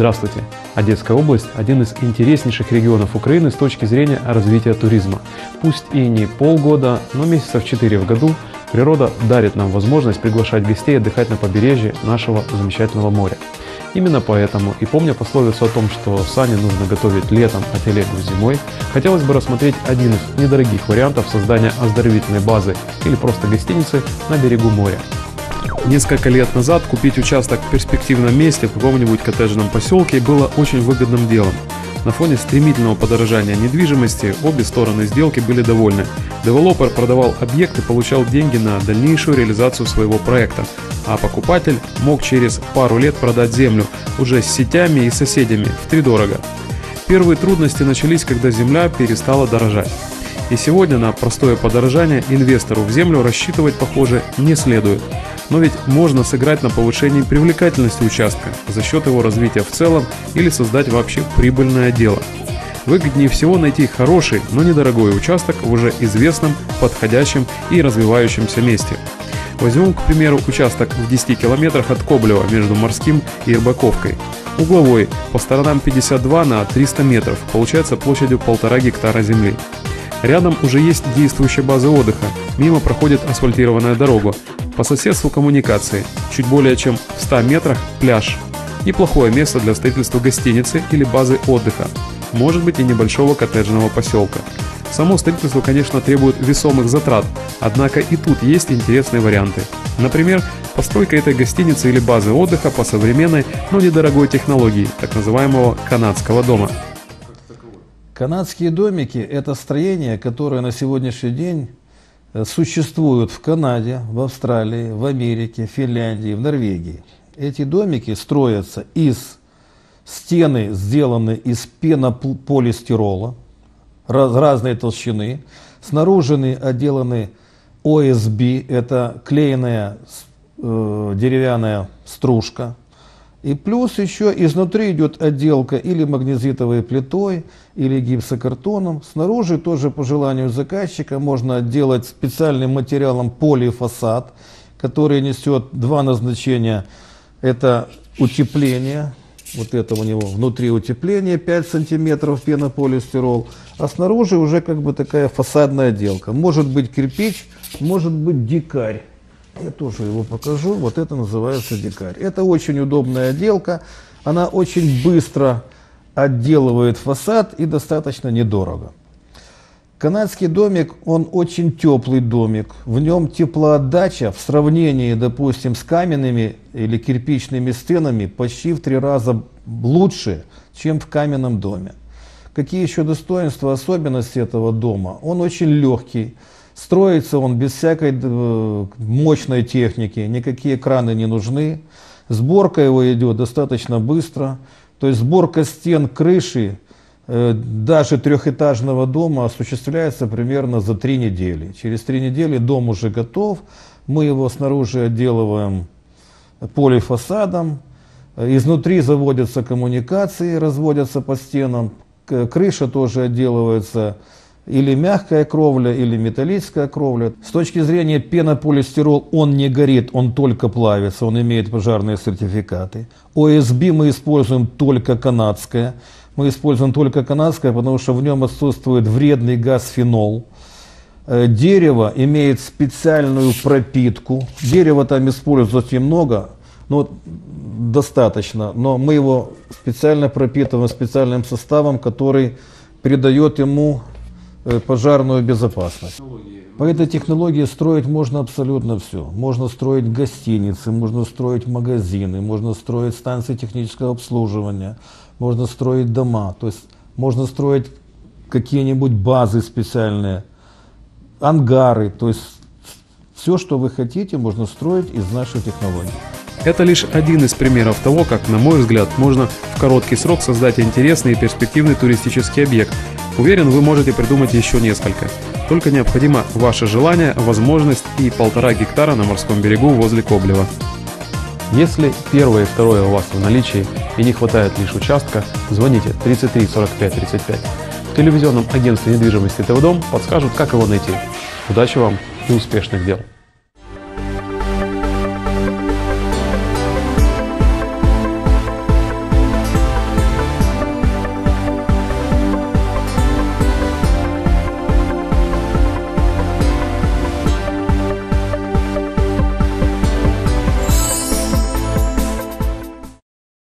Здравствуйте! Одесская область – один из интереснейших регионов Украины с точки зрения развития туризма. Пусть и не полгода, но месяцев 4 в году природа дарит нам возможность приглашать гостей отдыхать на побережье нашего замечательного моря. Именно поэтому, и помня пословицу о том, что сани нужно готовить летом, а телегу зимой, хотелось бы рассмотреть один из недорогих вариантов создания оздоровительной базы или просто гостиницы на берегу моря. Несколько лет назад купить участок в перспективном месте в каком-нибудь коттеджном поселке было очень выгодным делом. На фоне стремительного подорожания недвижимости обе стороны сделки были довольны. Девелопер продавал объект и получал деньги на дальнейшую реализацию своего проекта, а покупатель мог через пару лет продать землю уже с сетями и соседями втридорого. Первые трудности начались, когда земля перестала дорожать. И сегодня на простое подорожание инвестору в землю рассчитывать, похоже, не следует. Но ведь можно сыграть на повышении привлекательности участка за счет его развития в целом или создать вообще прибыльное дело. Выгоднее всего найти хороший, но недорогой участок в уже известном, подходящем и развивающемся месте. Возьмем, к примеру, участок в 10 километрах от Коблева между Морским и Рыбаковкой. Угловой, по сторонам 52 на 300 метров, получается площадью 1,5 гектара земли. Рядом уже есть действующая база отдыха, мимо проходит асфальтированная дорога, по соседству коммуникации, чуть более чем в 100 метрах пляж. Неплохое место для строительства гостиницы или базы отдыха, может быть и небольшого коттеджного поселка. Само строительство, конечно, требует весомых затрат, однако и тут есть интересные варианты. Например, постройка этой гостиницы или базы отдыха по современной, но недорогой технологии, так называемого канадского дома. Канадские домики – это строения, которые на сегодняшний день существуют в Канаде, в Австралии, в Америке, в Финляндии, в Норвегии. Эти домики строятся стены сделаны из пенополистирола разной толщины, снаружи отделаны ОСБ, это клееная деревянная стружка. И плюс еще изнутри идет отделка или магнезитовой плитой, или гипсокартоном. Снаружи тоже по желанию заказчика можно отделать специальным материалом полифасад, который несет два назначения. Это утепление, вот это у него внутри утепление 5 сантиметров пенополистирол, а снаружи уже как бы такая фасадная отделка. Может быть кирпич, может быть дикарь. Я тоже его покажу. Вот это называется дикарь. Это очень удобная отделка. Она очень быстро отделывает фасад и достаточно недорого. Канадский домик, он очень теплый домик. В нем теплоотдача в сравнении, допустим, с каменными или кирпичными стенами почти в 3 раза лучше, чем в каменном доме. Какие еще достоинства, особенности этого дома? Он очень легкий. Строится он без всякой мощной техники, никакие краны не нужны. Сборка его идет достаточно быстро. То есть сборка стен, крыши, даже трехэтажного дома осуществляется примерно за 3 недели. Через 3 недели дом уже готов. Мы его снаружи отделываем полифасадом. Изнутри заводятся коммуникации, разводятся по стенам. Крыша тоже отделывается. Или мягкая кровля, или металлическая кровля. С точки зрения пенополистирол он не горит, он только плавится, он имеет пожарные сертификаты. ОСБ мы используем только канадское. Мы используем только канадское, потому что в нем отсутствует вредный газ фенол. Дерево имеет специальную пропитку. Дерева там используется немного, но достаточно. Но мы его специально пропитываем специальным составом, который придает ему пожарную безопасность. По этой технологии строить можно абсолютно все. Можно строить гостиницы, можно строить магазины, можно строить станции технического обслуживания, можно строить дома, то есть можно строить какие-нибудь базы специальные, ангары, то есть все, что вы хотите, можно строить из нашей технологии. Это лишь один из примеров того, как, на мой взгляд, можно в короткий срок создать интересный и перспективный туристический объект. Уверен, вы можете придумать еще несколько. Только необходимо ваше желание, возможность и 1,5 гектара на морском берегу возле Коблева. Если первое и второе у вас в наличии и не хватает лишь участка, звоните 33 45 35. В телевизионном агентстве недвижимости ТВ Дом подскажут, как его найти. Удачи вам и успешных дел!